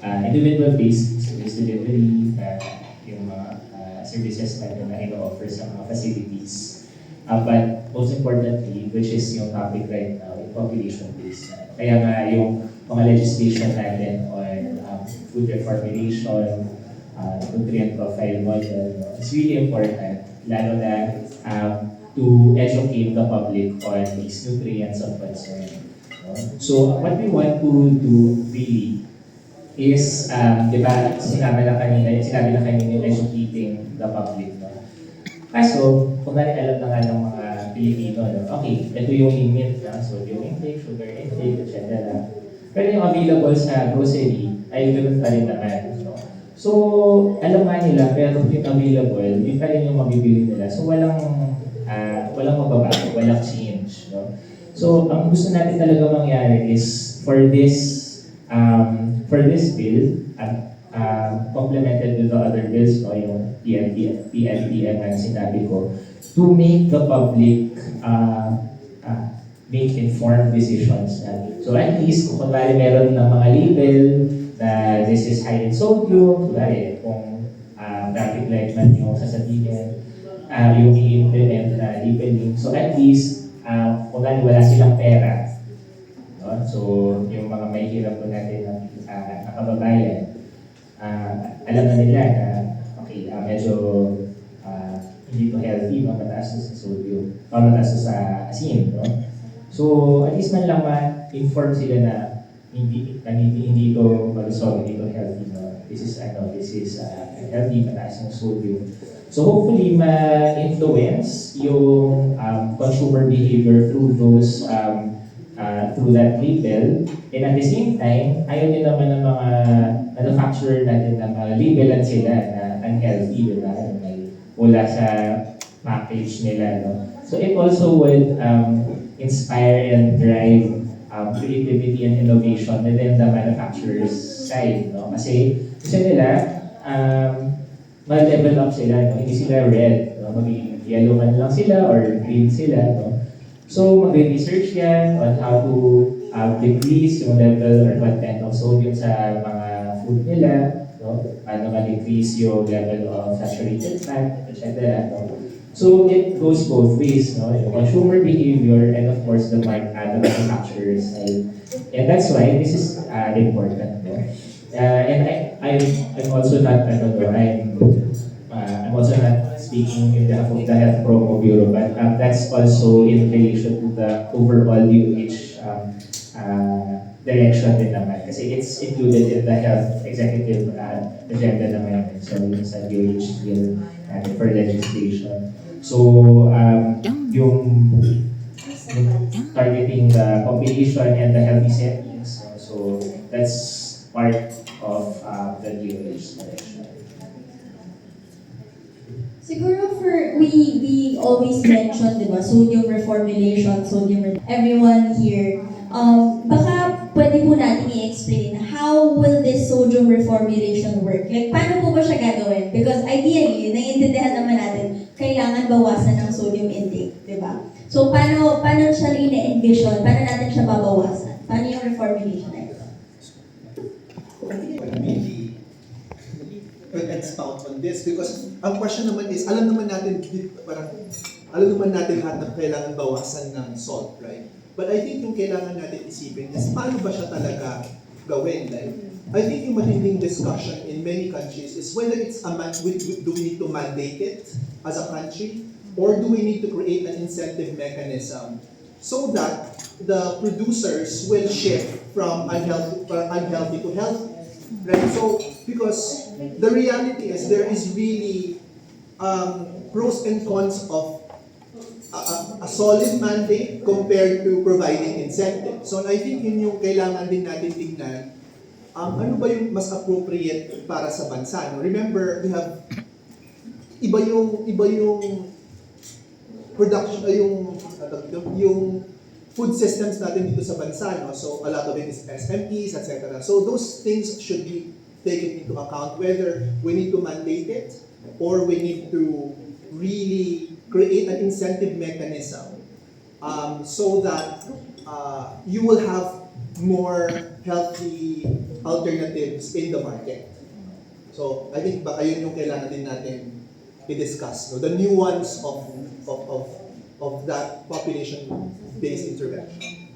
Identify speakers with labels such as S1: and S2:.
S1: individual-based service delivery, yung mga services natin na ino-offer sa mga facilities. But most importantly, which is yung topic right now, yung population-based. Kaya nga yung mga legislation natin on food reformulation, nutrient profile model, no? It's really important, lalo na to educate the public on these nutrients of concern. No? So what we want to do really is, di ba, sinabi na kanina yung educating the public. No? Kaso, kung alam na nga ng mga Pilipino, no? Okay, ito yung limit, no? Sodium intake, sugar intake, etc. Pero yung available sa grocery ay ganoon pa rin naman. No? So, alam nga nila, pero yung available, yun pa rin yung mabibili nila. So, walang mababago, walang change. No? So, ang gusto natin talaga mangyari is for this bill, complemented with the other bills, no, yung PNPM na sinabi ko, to make the public make informed decisions. So at least, kung kunwari meron ng mga label na this is high in sodium, kunwari kung traffic light man yung sasabihin, yung i-implement na labeling. So at least, kunwari wala silang pera. No? So yung mga may hirap po natin na kababayan, alam na nila na okay, medyo hindi to healthy, no? Mataas na sa sodium, mataas na sa asin. No? So at least man lang ma-inform sila na hindi ito malusog, hindi ito healthy. No? This is healthy, mataas ng sodium. So hopefully ma-influence yung consumer behavior through those through that label. And at the same time, ayaw din naman ng mga manufacturer natin na labelan sila na unhealthy, diba? May wala sa package nila, no? So it also would inspire and drive creativity and innovation within the manufacturer's side, no? Kasi gusto nila ma-level up sila, no? Hindi sila red, no? Magiging yellow man lang sila or green sila, no? So, mag-research yan on how to decrease yung level or content of sodium sa mga food nila, no? Paano ma-decrease yung level of saturated fat, etc. No? So, it goes both ways, no? Yung consumer behavior and of course the manufacturer's side. And that's why this is important, no? And I'm also not, I'm also not speaking in behalf of the Health Promo Bureau, but that's also in relation to the overall DOH direction din naman. Kasi it's included in the health executive agenda naman. So, yung sa DOH bill for legislation. So, yung targeting the population and the healthy settings. So, that's part of the DOH direction.
S2: Siguro we always mention, di ba, sodium reformulation, everyone here. Baka pwede po natin i-explain how will this sodium reformulation work? Like, paano po ba siya gagawin? Because ideally, naiintindihan naman natin, kailangan bawasan ng sodium intake, di ba? So, paano siya ina-envision? Paano natin siya babawasan? Paano yung reformulation na ito?
S3: Expound on this because ang question naman is, alam naman natin lahat na kailangan bawasan ng salt, right? But I think yung kailangan natin isipin is paano ba siya talaga gawin? Like, I think yung matinding discussion in many countries is whether it's do we need to mandate it as a country or do we need to create an incentive mechanism so that the producers will shift from unhealthy to healthy. Right? So, because the reality is there is really pros and cons of a solid mandate compared to providing incentives. So, I think yun yung kailangan din natin tingnan. Ano ba yung mas appropriate para sa bansa? No? Remember, we have iba yung production, yung food systems natin dito sa bansa, no? So a lot of it is SMEs, etc. So those things should be taken into account, whether we need to mandate it or we need to really create an incentive mechanism so that you will have more healthy alternatives in the market. So I think baka yun yung kailangan din natin i-discuss, no? The nuance of that population-based intervention.